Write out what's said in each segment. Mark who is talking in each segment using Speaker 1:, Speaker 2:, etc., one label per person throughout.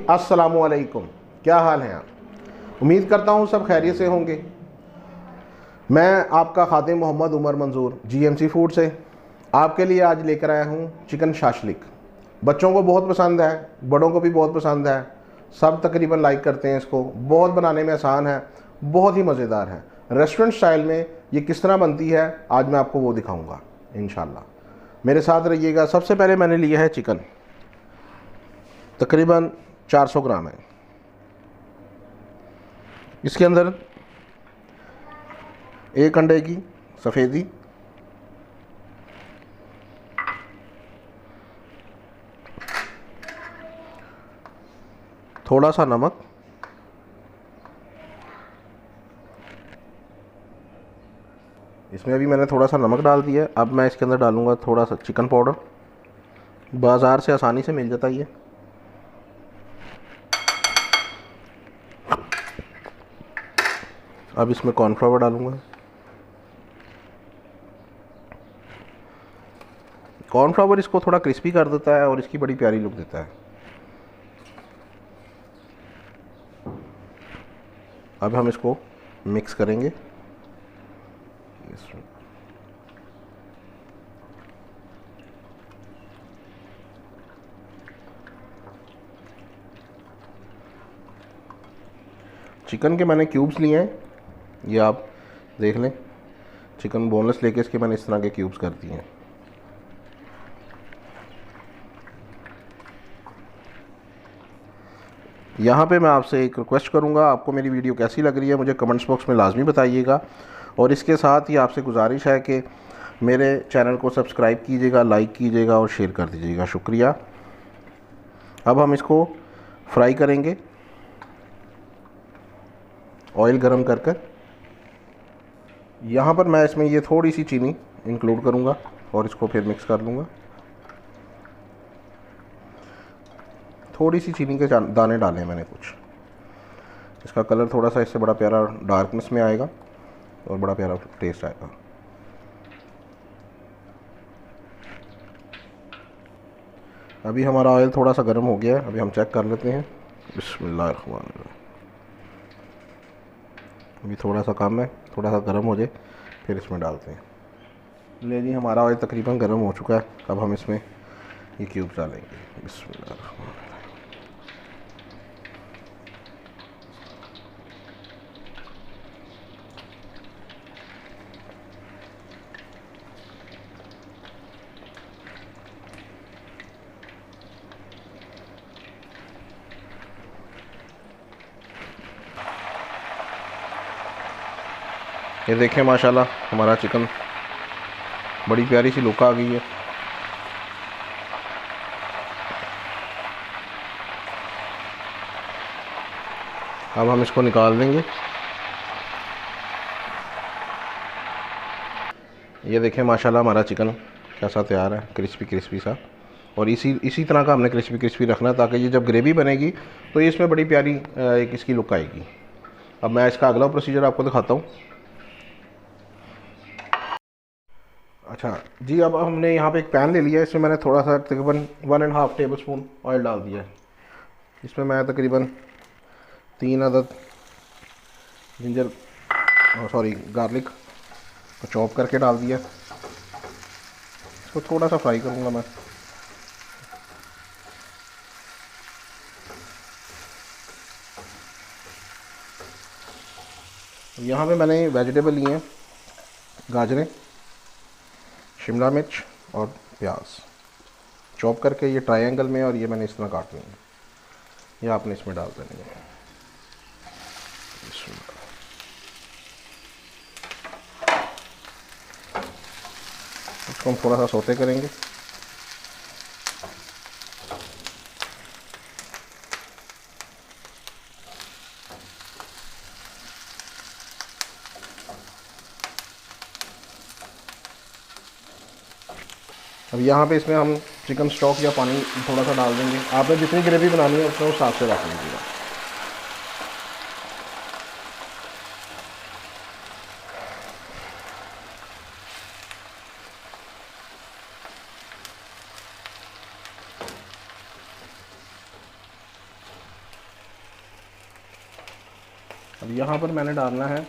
Speaker 1: अस्सलामुअलैकुम। क्या हाल है आप? उम्मीद करता हूँ सब खैरियत से होंगे। मैं आपका खादिम मोहम्मद उमर मंजूर जीएमसी फूड से आपके लिए आज लेकर आया हूँ चिकन शाशलिक। बच्चों को बहुत पसंद है, बड़ों को भी बहुत पसंद है, सब तकरीबन लाइक करते हैं इसको। बहुत बनाने में आसान है, बहुत ही मज़ेदार है। रेस्टोरेंट स्टाइल में ये किस तरह बनती है आज मैं आपको वो दिखाऊँगा इंशाल्लाह। मेरे साथ रहिएगा। सबसे पहले मैंने लिया है चिकन, तकरीबन 400 ग्राम है। इसके अंदर एक अंडे की सफ़ेदी, थोड़ा सा नमक, इसमें अभी मैंने थोड़ा सा नमक डाल दिया है। अब मैं इसके अंदर डालूँगा थोड़ा सा चिकन पाउडर, बाज़ार से आसानी से मिल जाता है ये। अब इसमें कॉर्नफ्लावर डालूँगा। कॉर्नफ्लावर इसको थोड़ा क्रिस्पी कर देता है और इसकी बड़ी प्यारी लुक देता है। अब हम इसको मिक्स करेंगे। चिकन के मैंने क्यूब्स लिए हैं, ये आप देख लें। चिकन बोनलेस लेके इसके मैंने इस तरह के क्यूब्स कर दिए हैं। यहाँ पे मैं आपसे एक रिक्वेस्ट करूँगा, आपको मेरी वीडियो कैसी लग रही है मुझे कमेंट्स बॉक्स में लाजमी बताइएगा। और इसके साथ ही आपसे गुजारिश है कि मेरे चैनल को सब्सक्राइब कीजिएगा, लाइक कीजिएगा और शेयर कर दीजिएगा। शुक्रिया। अब हम इसको फ्राई करेंगे ऑयल गरम कर कर। यहाँ पर मैं इसमें ये थोड़ी सी चीनी इंक्लूड करूँगा और इसको फिर मिक्स कर लूँगा। थोड़ी सी चीनी के दाने डाले हैं मैंने कुछ, इसका कलर थोड़ा सा इससे बड़ा प्यारा डार्कनेस में आएगा और बड़ा प्यारा टेस्ट आएगा। अभी हमारा ऑयल थोड़ा सा गर्म हो गया है, अभी हम चेक कर लेते हैं। बिस्मिल्लाहिर्रहमानिर्रहीम। अभी थोड़ा सा कम है, थोड़ा सा गर्म हो जाए फिर इसमें डालते हैं। ले जी, हमारा ऑयल तकरीबन गर्म हो चुका है। अब हम इसमें ये क्यूब्स डालेंगे। बिस्मिल्लाहिर्रहमानिर्रहीम। ये देखें माशाल्लाह हमारा चिकन बड़ी प्यारी सी लुक आ गई है। अब हम इसको निकाल देंगे। ये देखें माशाल्लाह हमारा चिकन कैसा तैयार है, क्रिस्पी क्रिस्पी सा। और इसी तरह का हमने क्रिस्पी क्रिस्पी रखना है ताकि ये जब ग्रेवी बनेगी तो ये इसमें बड़ी प्यारी एक इसकी लुक आएगी। अब मैं इसका अगला प्रोसीजर आपको दिखाता हूँ। अच्छा जी, अब हमने यहाँ पे एक पैन ले लिया है। इसमें मैंने थोड़ा सा तकरीबन 1.5 टेबल स्पून ऑयल डाल दिया है। इसमें मैं तकरीबन 3 अदद गार्लिक को चॉप करके डाल दिया। इसको थोड़ा सा फ्राई करूँगा मैं। यहाँ पे मैंने वेजिटेबल लिए हैं, गाजरें, शिमला मिर्च और प्याज चॉप करके ये ट्रायंगल में, और ये मैंने इस तरह काट लिए हैं। ये आपने इसमें डाल देने हैं। इसको हम थोड़ा सा सौते करेंगे। अब यहाँ पे इसमें हम चिकन स्टॉक या पानी थोड़ा सा डाल देंगे। आपने जितनी ग्रेवी बनानी है उतना उस हिसाब से रख लीजिएगा। अब यहाँ पर मैंने डालना है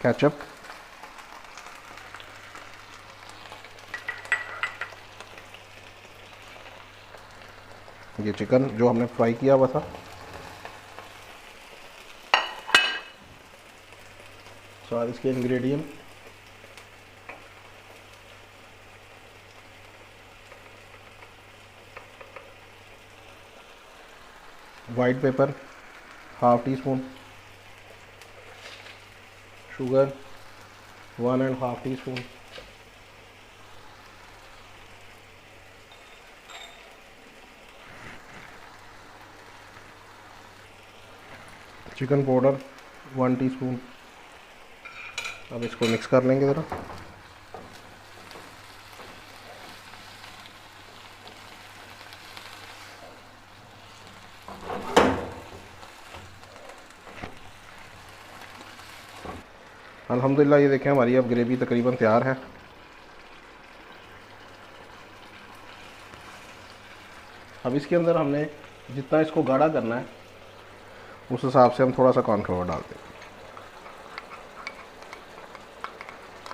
Speaker 1: केचप। ये चिकन जो हमने फ्राई किया हुआ था, सारे इसके ingredient. White paper half tea spoon, sugar 1.5 teaspoon, chicken powder 1 teaspoon. अब इसको मिक्स कर लेंगे ज़रा। अल्हम्दुलिल्लाह ये देखें हमारी अब ग्रेवी तकरीबन तैयार है। अब इसके अंदर हमने जितना इसको गाढ़ा करना है उस हिसाब से हम थोड़ा सा कॉर्नफ्लावर डालते हैं।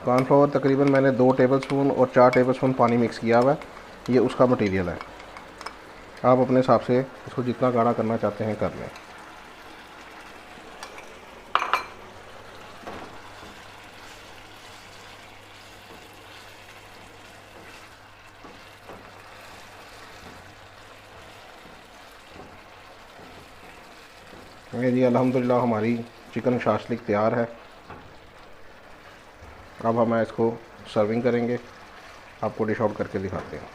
Speaker 1: कॉर्नफ्लावर तकरीबन मैंने 2 टेबलस्पून और 4 टेबलस्पून पानी मिक्स किया हुआ है, ये उसका मटेरियल है। आप अपने हिसाब से इसको जितना गाढ़ा करना चाहते हैं कर लें। जी अल्हम्दुलिल्लाह हमारी चिकन शाशलिक तैयार है। अब हम इसको सर्विंग करेंगे, आपको डिश आउट करके दिखाते हैं।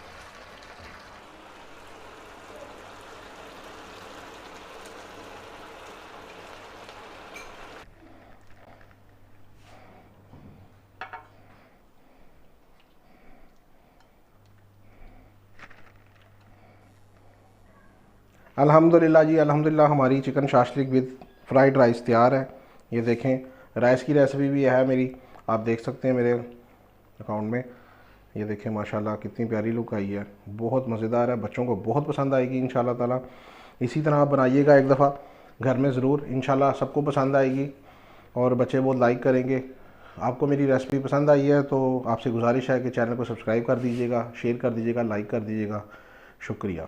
Speaker 1: अल्हम्दुलिल्लाह जी अल्हम्दुलिल्लाह हमारी chicken shashlik with fried rice तैयार है। ये देखें राइस की रेसिपी भी है मेरी, आप देख सकते हैं मेरे अकाउंट में। ये देखें माशाल्लाह कितनी प्यारी लुक आई है, बहुत मज़ेदार है, बच्चों को बहुत पसंद आएगी इंशाल्लाह ताला। इसी तरह आप बनाइएगा एक दफ़ा घर में ज़रूर, इंशाल्लाह सबको पसंद आएगी और बच्चे बहुत लाइक करेंगे। आपको मेरी रेसिपी पसंद आई है तो आपसे गुजारिश है कि चैनल को सब्सक्राइब कर दीजिएगा, शेयर कर दीजिएगा, लाइक कर दीजिएगा। शुक्रिया।